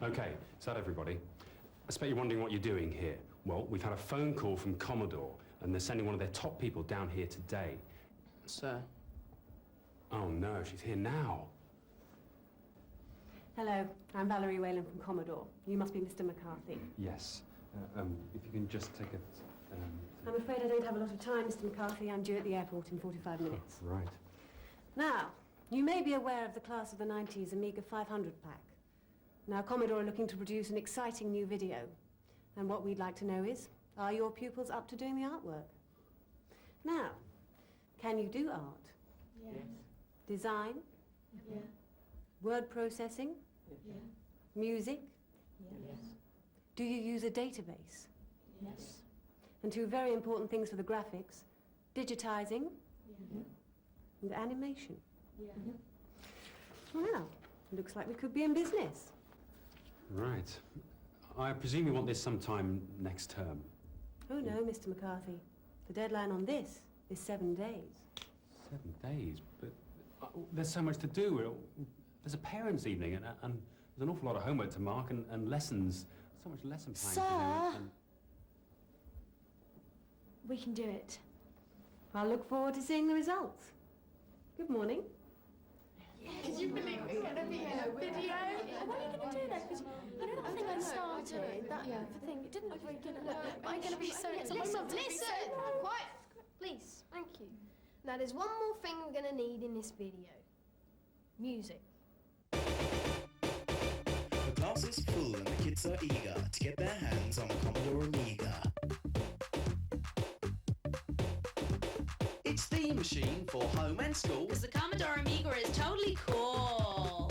Okay, is that everybody? I expect you're wondering what you're doing here. Well, we've had a phone call from Commodore, and they're sending one of their top people down here today. Sir? Oh, no, she's here now. Hello, I'm Valerie Whalen from Commodore. You must be Mr. McCarthy. Yes. If you can just take a... I'm afraid I don't have a lot of time, Mr. McCarthy. I'm due at the airport in 45 minutes. Right. Now, you may be aware of the class of the 90's Amiga 500 pack. Now, Commodore are looking to produce an exciting new video. And what we'd like to know is, are your pupils up to doing the artwork? Now, can you do art? Yes. Design? Yeah. Word processing? Yeah. Music? Yes. Do you use a database? Yes. And two very important things for the graphics, digitizing Yeah. and animation. Yeah. Well, now, looks like we could be in business. Right. I presume you want this sometime next term. Oh no, Mr. McCarthy. The deadline on this is 7 days. 7 days? But there's so much to do. There's a parents' evening, and there's an awful lot of homework to mark, and lessons. So much lesson planning Sir! to do. We can do it. I'll look forward to seeing the results. Good morning. Can you believe we're going to be in a video? What are you going to do though? Because you know that thing I started, that thing, it didn't look very good. Look, I'm going to be so... Listen! Quiet! Please, thank you. Now there's one more thing we're going to need in this video. Music. The class is full and the kids are eager to get their hands on Commodore Amiga. It's the machine for home and school. Because the Commodore Amiga is totally cool.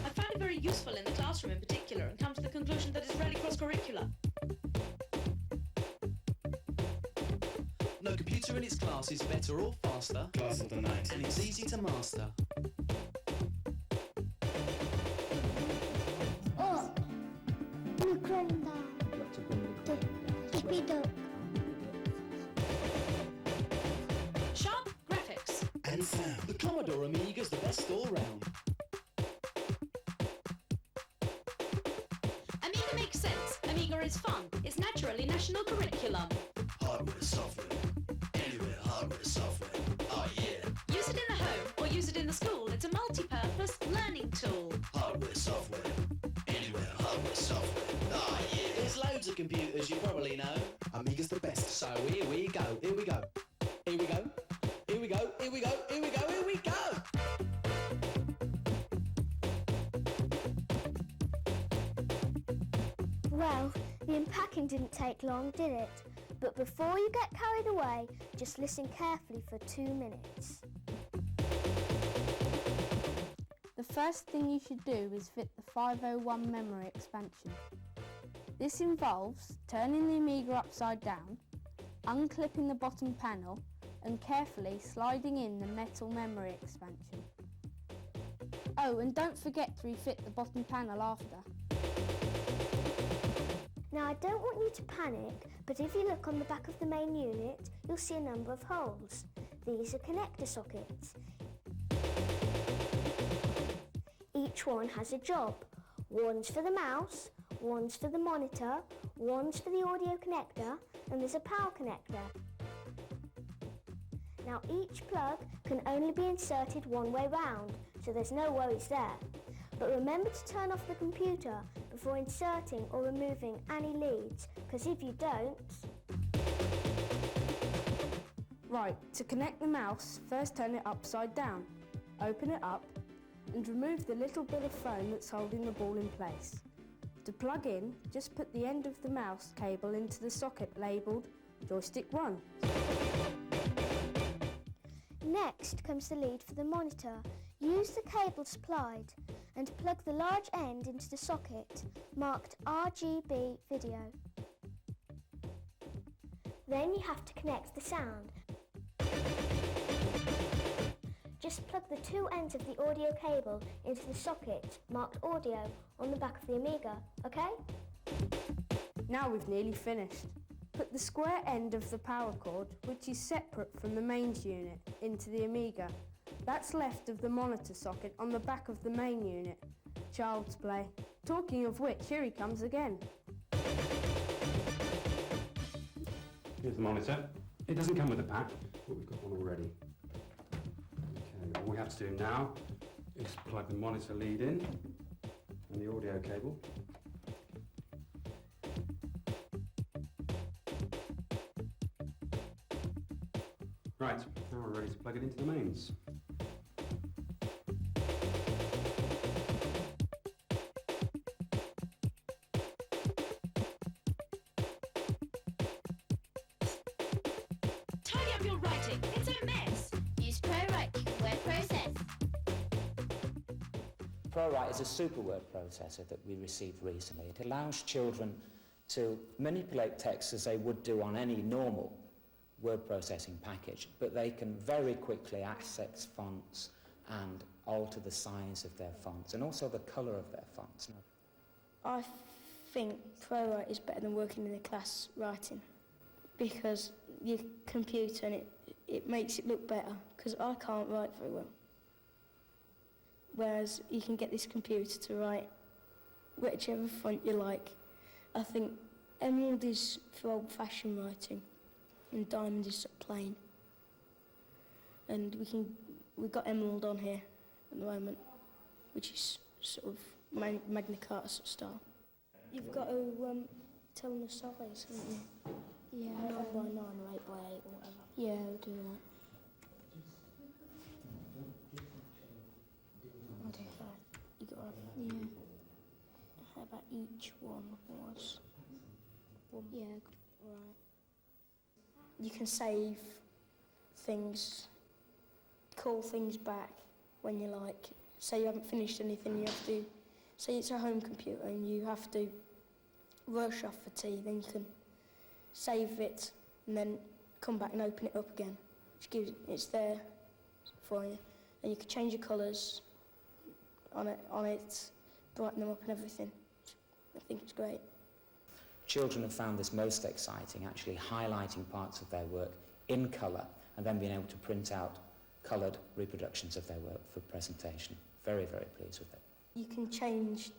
I found it very useful in the classroom in particular and come to the conclusion that it's really cross-curricular. No computer in its class is better or faster. Class of the 90s. And it's easy to master. Oh, wygląda Tipido. Sharp graphics. And sound. The Commodore Amiga's the best all round. Amiga makes sense. Amiga is fun. It's naturally national curriculum. Hardware, software. Anywhere, hardware, software. Oh yeah. Use it in the home or use it in the school. It's a multi-purpose learning tool. Hardware, software. Anywhere, hardware, software. Oh yeah. There's loads of computers, you probably know. Amiga's the best. So here we go, here we go. Here we go. Here we go, here we go, here we go, here we go! Well, the unpacking didn't take long, did it? But before you get carried away, just listen carefully for 2 minutes. The first thing you should do is fit the 501 memory expansion. This involves turning the Amiga upside down, unclipping the bottom panel and carefully sliding in the metal memory expansion. Oh, and don't forget to refit the bottom panel after. Now, I don't want you to panic, but if you look on the back of the main unit, you'll see a number of holes. These are connector sockets. Each one has a job. One's for the mouse, one's for the monitor, one's for the audio connector, and there's a power connector. Now, each plug can only be inserted one way round, so there's no worries there. But remember to turn off the computer before inserting or removing any leads, because if you don't... Right, to connect the mouse, first turn it upside down, open it up, and remove the little bit of foam that's holding the ball in place. To plug in, just put the end of the mouse cable into the socket labelled Joystick 1. Next comes the lead for the monitor. Use the cable supplied and plug the large end into the socket marked RGB video. Then you have to connect the sound. Just plug the two ends of the audio cable into the socket marked audio on the back of the Amiga, okay? Now we've nearly finished. Put the square end of the power cord, which is separate from the mains unit, into the Amiga That's left of the monitor socket on the back of the main unit. Child's play. Talking of which, here he comes again. Here's the monitor. It doesn't come with a pack, but we've got one already. Okay, all we have to do now is plug the monitor lead in and the audio cable. Right, now we're ready to plug it into the mains. Tidy up your writing. It's a mess. Use ProWrite word process. ProWrite is a super word processor that we received recently. It allows children to manipulate text as they would do on any normal word processing package, but they can very quickly access fonts and alter the size of their fonts and also the colour of their fonts. I think ProWrite is better than working in the class writing because your computer and it makes it look better because I can't write very well. Whereas you can get this computer to write whichever font you like. I think Emerald is for old-fashioned writing and Diamond is sort of plain. And we've got Emerald on here at the moment, which is sort of Magna Carta sort of style. You've got to tell them the size, haven't you? Yeah. 9 by 9 or 8 by 8 or whatever. Yeah, we'll do that. Okay. You got it? Yeah. How about each one was? Yeah. Right. You can save things, call things back when you like. Say you haven't finished anything, you have to, say it's a home computer and you have to rush off for tea, then you can save it and then come back and open it up again, which gives it's there for you. And you can change your colours on it, brighten them up and everything. I think it's great. Children have found this most exciting, actually highlighting parts of their work in colour and then being able to print out coloured reproductions of their work for presentation. Very, very pleased with it. You can change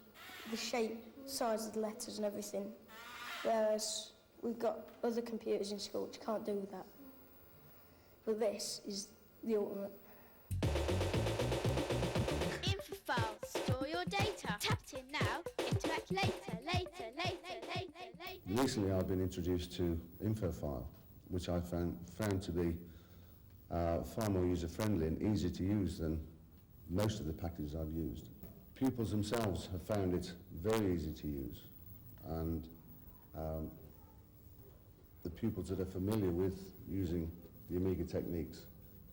the shape, size of the letters and everything, whereas we've got other computers in school which can't do with that. But this is the ultimate. Info file, store your data. Tapped in now, interact later. Recently I've been introduced to InfoFile, which I found to be far more user-friendly and easier to use than most of the packages I've used. Pupils themselves have found it very easy to use, and the pupils that are familiar with using the Amiga techniques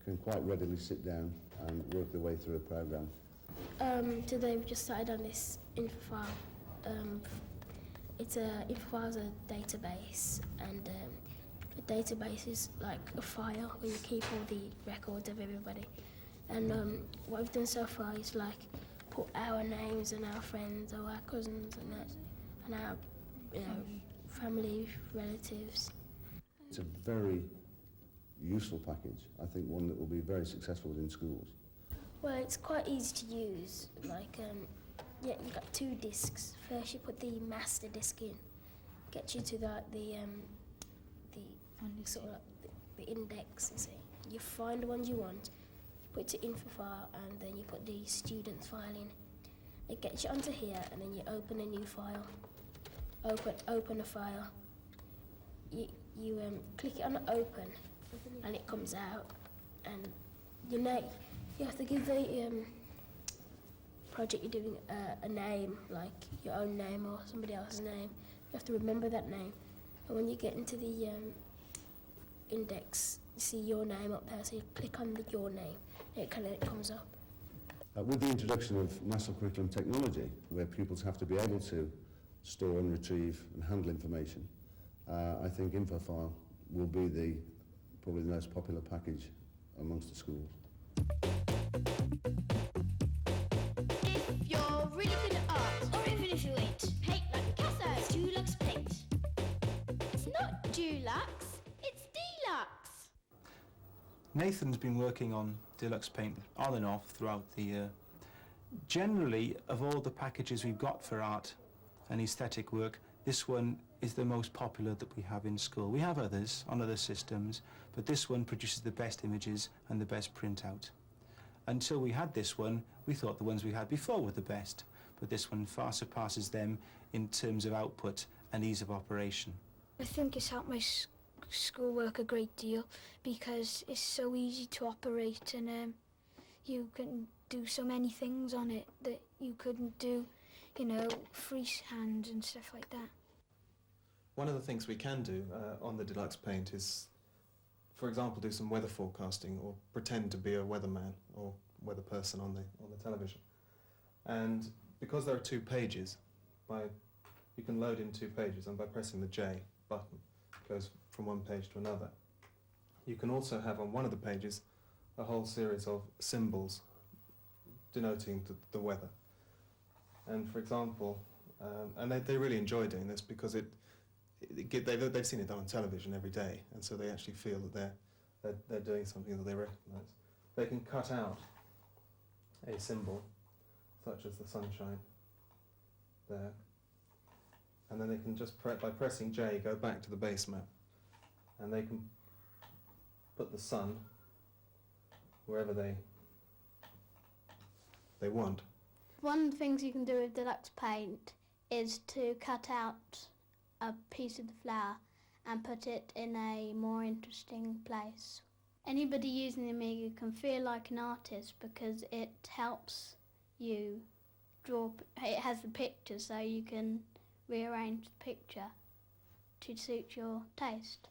can quite readily sit down and work their way through a program. Today we've just started on this InfoFile. InfoFile is a database, and a database is like a file where you keep all the records of everybody. And what we've done so far is like put our names and our friends or our cousins and our family, relatives. It's a very useful package. I think one that will be very successful within schools. Well, it's quite easy to use. Like, you've got 2 discs. First, you put the master disc in, gets you to the index. You see, you find the ones you want, you put it to InfoFile, and then you put the student's file in. It gets you onto here, and then you open a new file. Open a file. You click it on open, and it comes out, and you have to give the project you're doing a name, like your own name or somebody else's name. You have to remember that name. And when you get into the index, you see your name up there, so you click on your name, and it comes up. With the introduction of national curriculum technology, where pupils have to be able to store and retrieve and handle information, I think InfoFile will be probably the most popular package amongst the schools. If you're really good at art, or even if you ain't, paint like Picasso. It's Dulux paint. It's not Dulux, it's Deluxe. Nathan's been working on Deluxe Paint on and off throughout the year. Generally, of all the packages we've got for art and aesthetic work, this one is the most popular that we have in school. We have others on other systems, but this one produces the best images and the best printout. Until we had this one, we thought the ones we had before were the best, but this one far surpasses them in terms of output and ease of operation. I think it's helped my schoolwork a great deal because it's so easy to operate, and you can do so many things on it that you couldn't do, you know, freehand and stuff like that. One of the things we can do on the Deluxe Paint is, for example, do some weather forecasting or pretend to be a weatherman or weather person on the television. And because there are 2 pages, you can load in 2 pages, and by pressing the J button, it goes from one page to another. You can also have on one of the pages a whole series of symbols denoting the weather. And for example, and they really enjoy doing this because they've seen it done on television every day, and so they actually feel that they're doing something that they recognise. They can cut out a symbol, such as the sunshine, there, and then they can just, by pressing J, go back to the base map, and they can put the sun wherever they want. One of the things you can do with Deluxe Paint is to cut out a piece of the flower and put it in a more interesting place. Anybody using the Amiga can feel like an artist because it helps you draw. It has the picture, so you can rearrange the picture to suit your taste.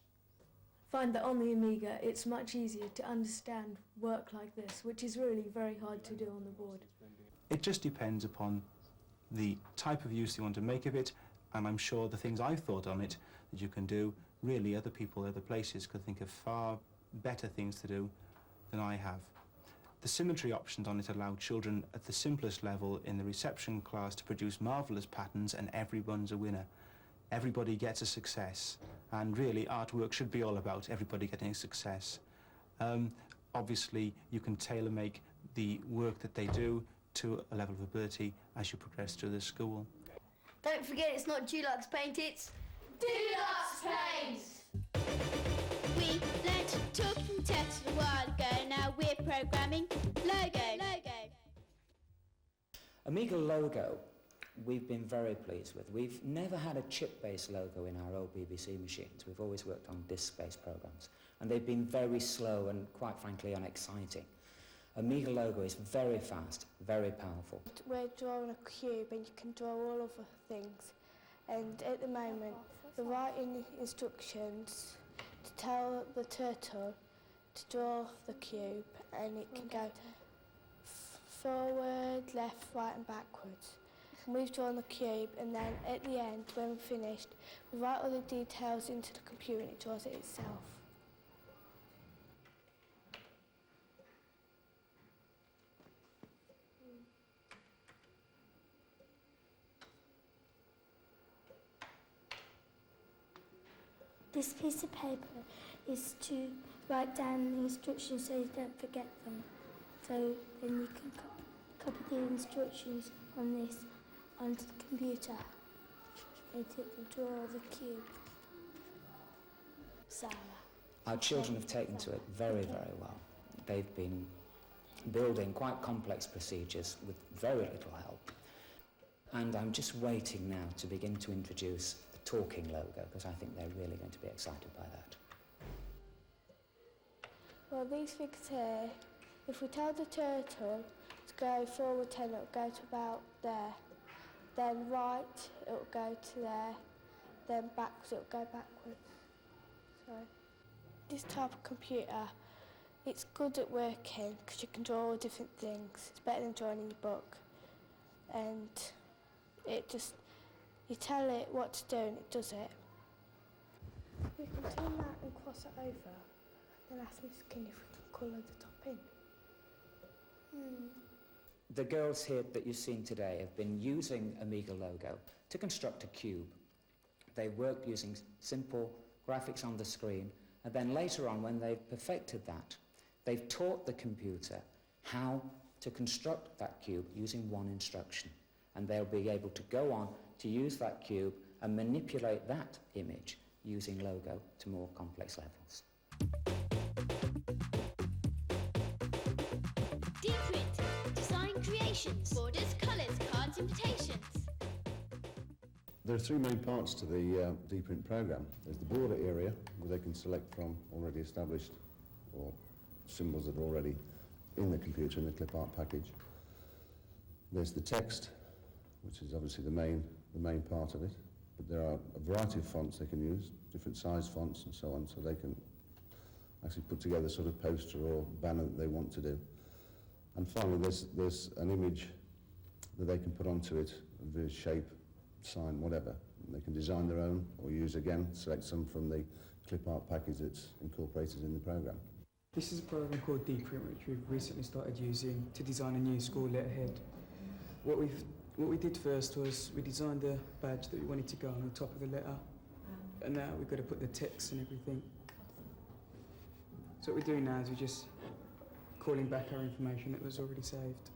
I find that on the Amiga it's much easier to understand work like this, which is really very hard to do on the board. It just depends upon the type of use you want to make of it, and I'm sure the things I've thought on it that you can do, really other people, other places could think of far better things to do than I have. The symmetry options on it allow children at the simplest level in the reception class to produce marvellous patterns, and everyone's a winner. Everybody gets a success, and really artwork should be all about everybody getting a success. Obviously you can tailor-make the work that they do to a level of ability as you progress through the school. Don't forget, it's not Deluxe Paint, it's Deluxe Paint! We learnt talking text a while ago, now we're programming Logo. Amiga Logo, we've been very pleased with. We've never had a chip-based logo in our old BBC machines. We've always worked on disk-based programs, and they've been very slow and, quite frankly, unexciting. Amiga Logo is very fast, very powerful. We're drawing a cube and you can draw all other things. And at the moment, we're writing instructions to tell the turtle to draw the cube, and it can go forward, left, right and backwards. We've drawn the cube, and then at the end, when we're finished, we write all the details into the computer and it draws it itself. This piece of paper is to write down the instructions so you don't forget them. So then you can copy the instructions on this onto the computer and it will draw the cube. Sarah. Our children have taken to it very, very well. They've been building quite complex procedures with very little help. And I'm just waiting now to begin to introduce the talking logo, because I think they're really going to be excited by that. Well, these figures here, if we tell the turtle to go forward 10, it'll go to about there. Then right, it'll go to there. Then backwards, it'll go backwards. So, this type of computer, it's good at working because you can draw all different things. It's better than drawing in your book. And it just, you tell it what to do and it does it. We can turn that and cross it over. Then ask Miss Skinny if we can colour the top in. The girls here that you've seen today have been using Amiga Logo to construct a cube. They worked using simple graphics on the screen, and then later on, when they've perfected that, They've taught the computer how to construct that cube using one instruction, and they'll be able to go on to use that cube and manipulate that image using logo to more complex levels. D-print, design creations, borders, colours, cards, invitations. There are three main parts to the D-print program. There's the border area, where they can select from already established or symbols that are already in the computer in the clip art package. There's the text, which is obviously the main part of it, but there are a variety of fonts they can use, different size fonts and so on, so they can actually put together a sort of poster or banner that they want to do. And finally, there's an image that they can put onto it, of a shape, sign, whatever. And they can design their own or use again, select some from the clip art package that's incorporated in the program. This is a program called D-print, which we've recently started using to design a new school letterhead. What we did first was we designed a badge that we wanted to go on the top of the letter, and now we've got to put the text and everything. So what we're doing now is we're just calling back our information that was already saved.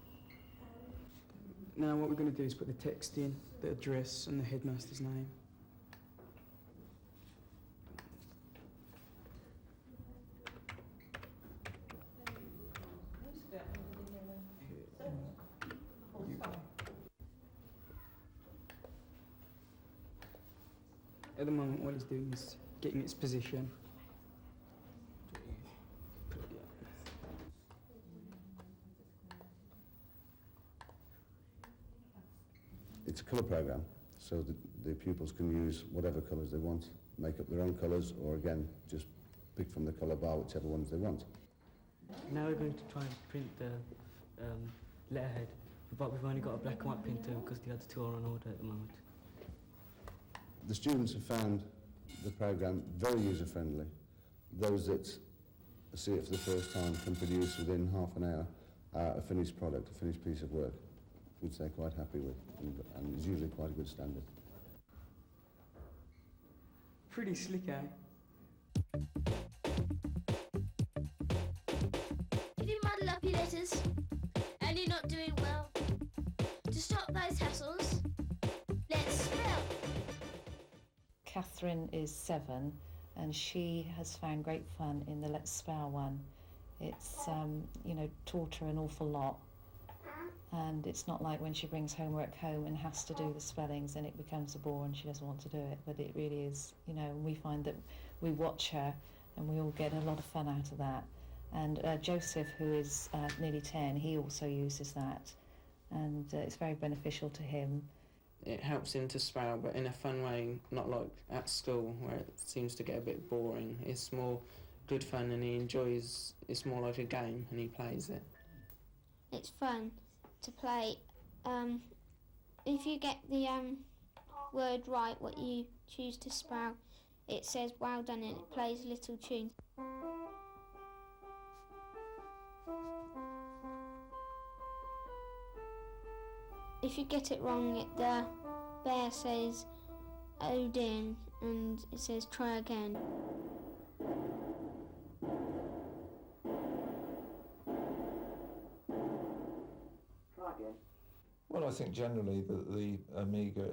Now what we're going to do is put the text in, the address and the headmaster's name. At the moment, what he's doing is getting its position. It's a colour program, so the pupils can use whatever colours they want, make up their own colours, or again, just pick from the colour bar whichever ones they want. Now we're going to try and print the letterhead, but we've only got a black and white printer because the other two are on order at the moment. The students have found the program very user-friendly. Those that see it for the first time can produce within half an hour a finished product, a finished piece of work, which they're quite happy with, and is usually quite a good standard. Pretty slick, eh? If you muddle up your letters and you're not doing well, to stop those hassles, let's spell. Catherine is 7 and she has found great fun in the Let's Spell one. It's, taught her an awful lot, and it's not like when she brings homework home and has to do the spellings and it becomes a bore and she doesn't want to do it, but it really is, we find that we watch her and we all get a lot of fun out of that. And Joseph, who is nearly 10, he also uses that, and it's very beneficial to him. It helps him to spell, but in a fun way, not like at school where it seems to get a bit boring. It's more good fun and he enjoys, it's more like a game and he plays it. It's fun to play. If you get the word right, what you choose to spell, it says well done and it plays a little tune. If you get it wrong, the bear says Odin and it says try again. Well, I think generally that the Amiga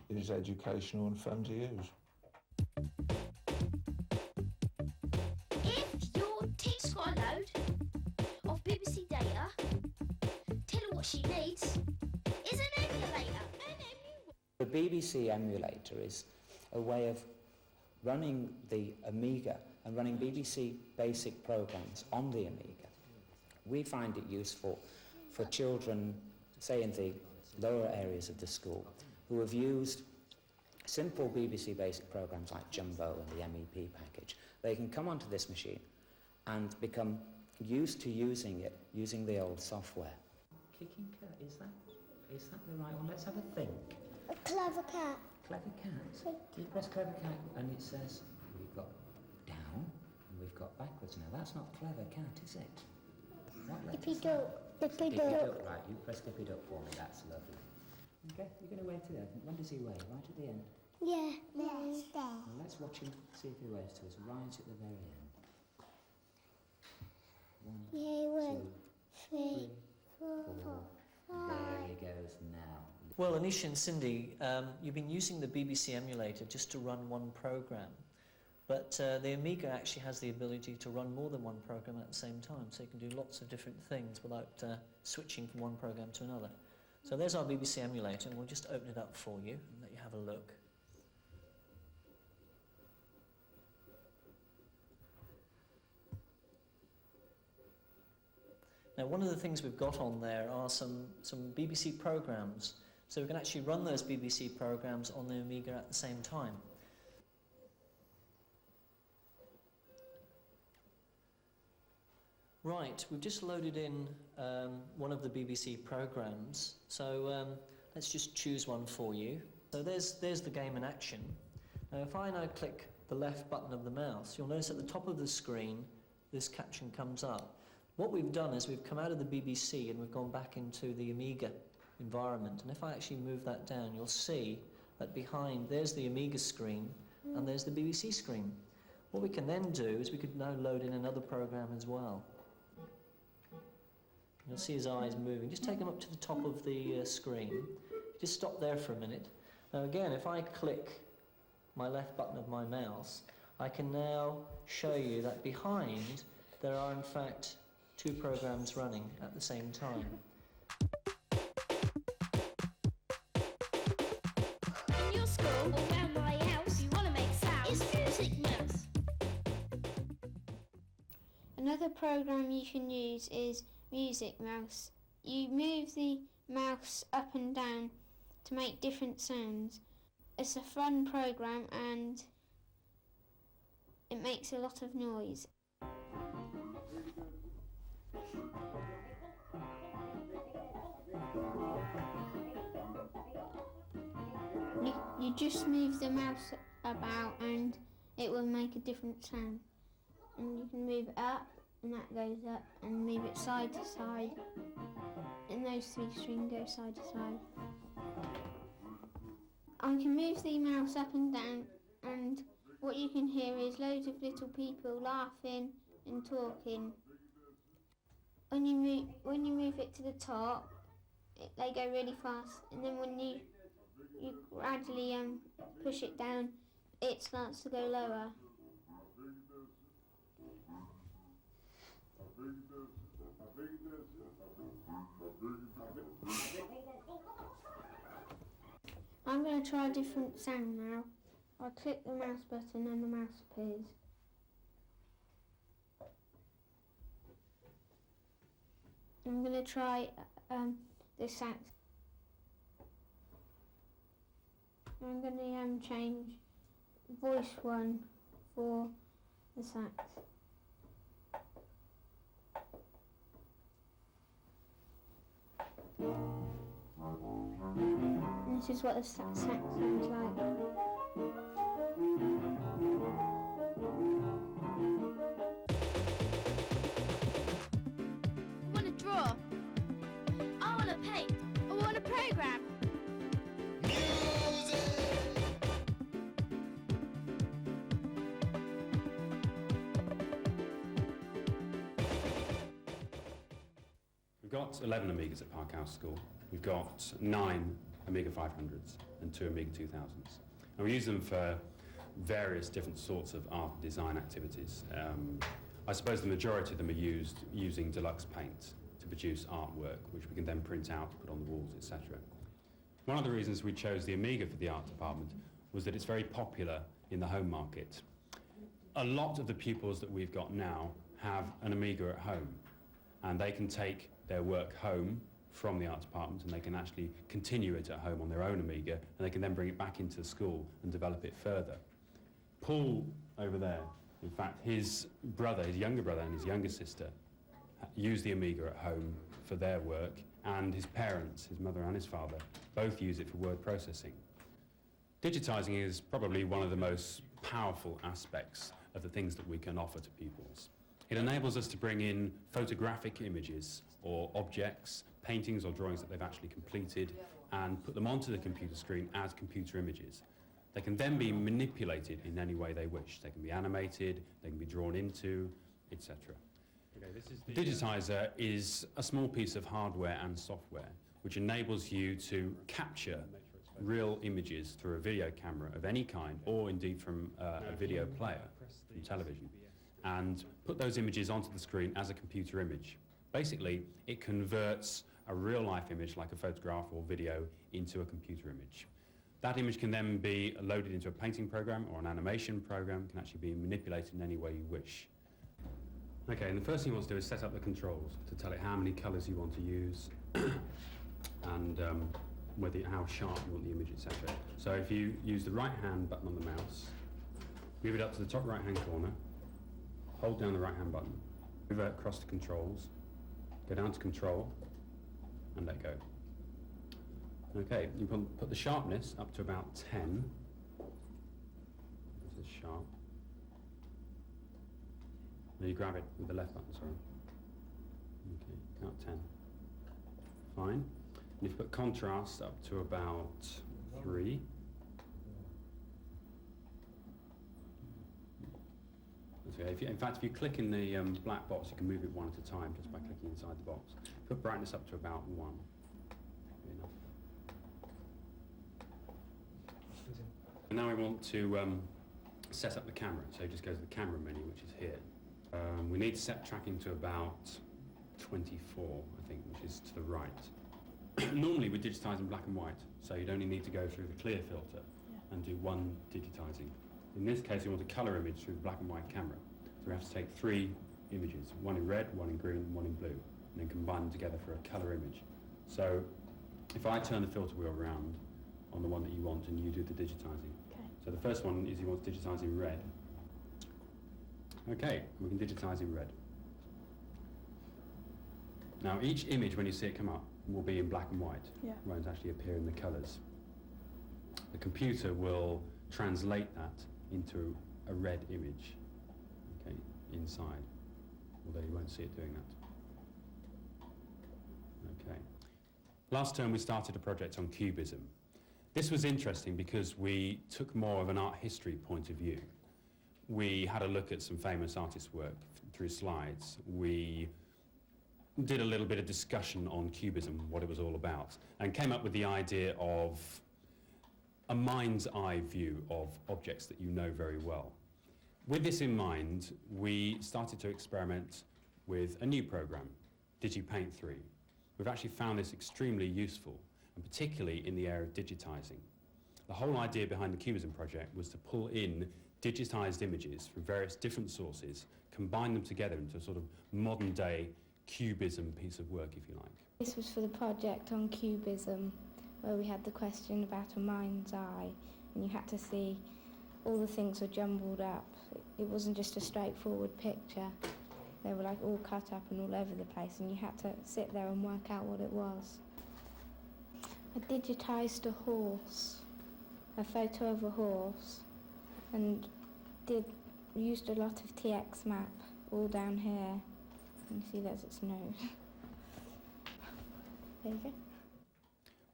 is educational and fun to use. If your tick's got a load of BBC data, tell her what she needs is an emulator. The BBC emulator is a way of running the Amiga and running BBC basic programs on the Amiga. We find it useful for children, say in the lower areas of the school, who have used simple BBC basic programs like Jumbo and the MEP package. They can come onto this machine and become used to using it, using the old software. Kicking cat, is that the right one? Let's have a think. A clever cat. Clever cat. You press clever cat and it says we've got down and we've got backwards. Now that's not clever cat, is it? What letter is that? Dippy duck. Right, you press Dippy Duck for me, that's lovely. Okay, you're going to wave to them. When does he wave? Right at the end? Yeah, there. Well, let's watch him, see if he waves to us right at the very end. Yeah, 1, 2, 3, 4, 5. There he goes now. Well, Anisha and Cindy, you've been using the BBC emulator just to run one program, but the Amiga actually has the ability to run more than one program at the same time, so you can do lots of different things without switching from one program to another. So there's our BBC emulator, and we'll just open it up for you and let you have a look. Now, one of the things we've got on there are some BBC programs, so we can actually run those BBC programs on the Amiga at the same time. Right, we've just loaded in one of the BBC programs, so let's just choose one for you. So there's the game in action. Now if I now click the left button of the mouse, you'll notice at the top of the screen this caption comes up. What we've done is we've come out of the BBC and we've gone back into the Amiga environment, and if I actually move that down, you'll see that behind there's the Amiga screen and there's the BBC screen. What we can then do is we could now load in another program as well. You'll see his eyes moving. Just take him up to the top of the screen. Just stop there for a minute. Now again, if I click my left button of my mouse, I can now show you that behind there are in fact two programs running at the same time. In your school or around my house, you want to make sounds. It's Music Mouse. Another program you can use is Music Mouse. You move the mouse up and down to make different sounds. It's a fun program and it makes a lot of noise. You just move the mouse about and it will make a different sound. And you can move it up and that goes up, and move it side to side, and those three strings go side to side. I can move the mouse up and down, and what you can hear is loads of little people laughing and talking. When you move it to the top, they go really fast, and then when you gradually push it down, it starts to go lower. I'm going to try a different sound now. I click the mouse button and the mouse appears. I'm going to try the sax. I'm going to change voice 1 for the sax. This is what the sax sounds like. I want to draw. I want to paint. I want a program. We've got 11 Amigas at Park House School. We've got 9 Amiga 500s and 2 Amiga 2000s. And we use them for various different sorts of art and design activities. I suppose the majority of them are used using Deluxe Paint to produce artwork, which we can then print out, put on the walls, etc. One of the reasons we chose the Amiga for the art department was that it's very popular in the home market. A lot of the pupils that we've got now have an Amiga at home, and they can take their work home from the art department, and they can actually continue it at home on their own Amiga, and they can then bring it back into the school and develop it further. Paul over there, in fact, his brother, his younger brother and his younger sister use the Amiga at home for their work, and his parents, his mother and his father, both use it for word processing. Digitizing is probably one of the most powerful aspects of the things that we can offer to pupils. It enables us to bring in photographic images or objects, paintings or drawings that they've actually completed, and put them onto the computer screen as computer images. They can then be manipulated in any way they wish. They can be animated, they can be drawn into, etc. The digitizer is a small piece of hardware and software which enables you to capture real images through a video camera of any kind, or indeed from a video player from television, and put those images onto the screen as a computer image. Basically, it converts a real-life image, like a photograph or video, into a computer image. That image can then be loaded into a painting program or an animation program, can actually be manipulated in any way you wish. Okay, and the first thing you want to do is set up the controls to tell it how many colours you want to use and how sharp you want the image, etc. So if you use the right-hand button on the mouse, move it up to the top right-hand corner, hold down the right-hand button, move it across to controls, go down to control, and let go. Okay, you put the sharpness up to about 10. This is sharp. Then you grab it with the left button, sorry. Okay, count 10. Fine. And if you put contrast up to about 3. Okay, in fact, if you click in the black box, you can move it one at a time just by clicking inside the box. Put brightness up to about 1. Enough. And now we want to set up the camera, so just go to the camera menu, which is here. We need to set tracking to about 24, I think, which is to the right. Normally we digitise in black and white, so you'd only need to go through the clear filter and do one digitising. In this case, we want a colour image through the black and white camera. So we have to take 3 images, one in red, one in green, and one in blue, and then combine them together for a colour image. So if I turn the filter wheel around on the one that you want and you do the digitising. Okay. So the first one is you want to digitise in red. Okay, we can digitise in red. Now each image, when you see it come up, will be in black and white. Yeah. It won't actually appear in the colours. The computer will translate that into a red image, okay, inside, although you won't see it doing that. Okay. Last term we started a project on cubism. This was interesting because we took more of an art history point of view. We had a look at some famous artists' work through slides. We did a little bit of discussion on cubism, what it was all about, and came up with the idea of a mind's eye view of objects that you know very well. With this in mind, we started to experiment with a new program, DigiPaint 3. We've actually found this extremely useful, and particularly in the area of digitising. The whole idea behind the Cubism project was to pull in digitised images from various different sources, combine them together into a sort of modern-day Cubism piece of work, if you like. This was for the project on Cubism, where we had the question about a mind's eye, and you had to see all the things were jumbled up. It wasn't just a straightforward picture. They were like all cut up and all over the place, and you had to sit there and work out what it was. I digitised a horse, a photo of a horse, and used a lot of TX map all down here. You can see there's its nose. There you go.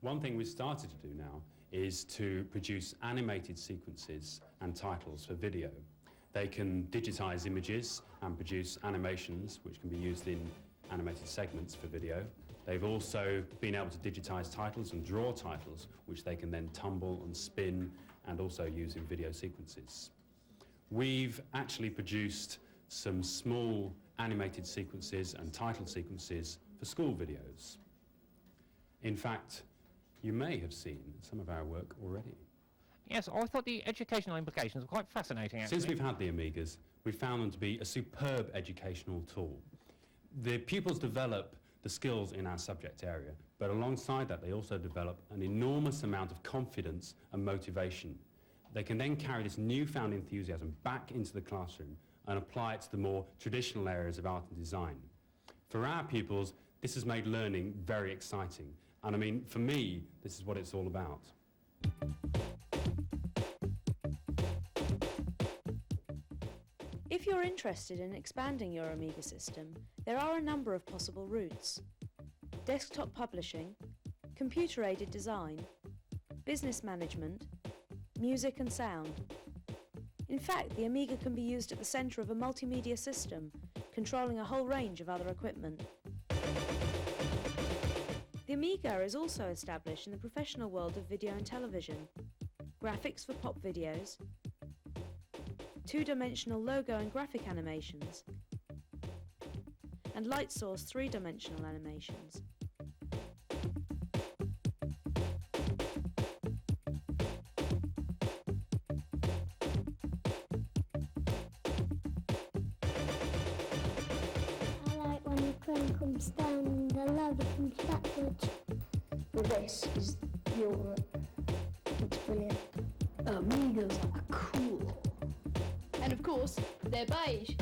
One thing we've started to do now is to produce animated sequences and titles for video. They can digitise images and produce animations which can be used in animated segments for video. They've also been able to digitise titles and draw titles which they can then tumble and spin and also use in video sequences. We've actually produced some small animated sequences and title sequences for school videos. In fact, you may have seen some of our work already. Yes, I thought the educational implications were quite fascinating, actually. Since we've had the Amigas, we've found them to be a superb educational tool. The pupils develop the skills in our subject area, but alongside that they also develop an enormous amount of confidence and motivation. They can then carry this newfound enthusiasm back into the classroom and apply it to the more traditional areas of art and design. For our pupils, this has made learning very exciting. And I mean, for me, this is what it's all about. If you're interested in expanding your Amiga system, there are a number of possible routes. Desktop publishing, computer-aided design, business management, music and sound. In fact, the Amiga can be used at the centre of a multimedia system, controlling a whole range of other equipment. The Amiga is also established in the professional world of video and television, graphics for pop videos, two-dimensional logo and graphic animations, and light source three-dimensional animations. I like when the train comes down and the lava comes backwards. But this is your... It's brilliant. Amigas are cool. And of course, they're beige.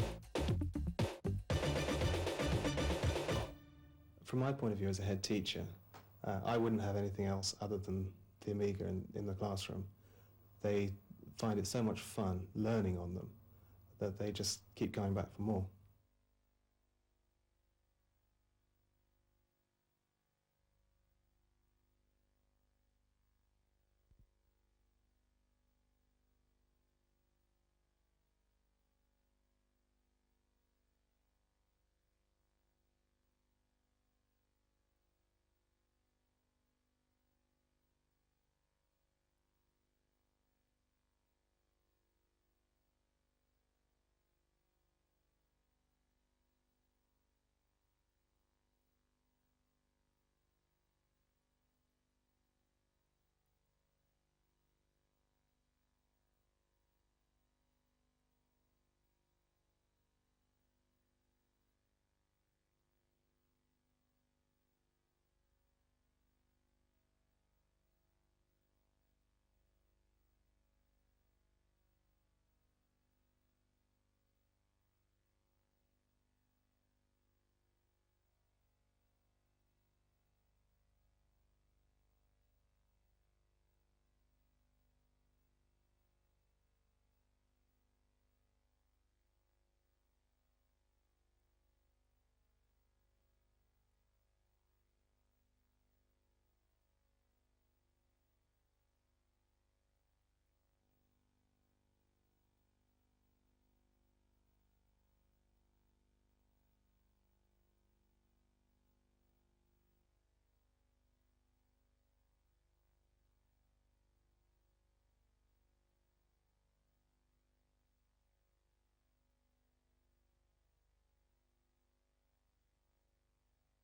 From my point of view as a head teacher, I wouldn't have anything else other than the Amiga in the classroom. They find it so much fun learning on them that they just keep going back for more.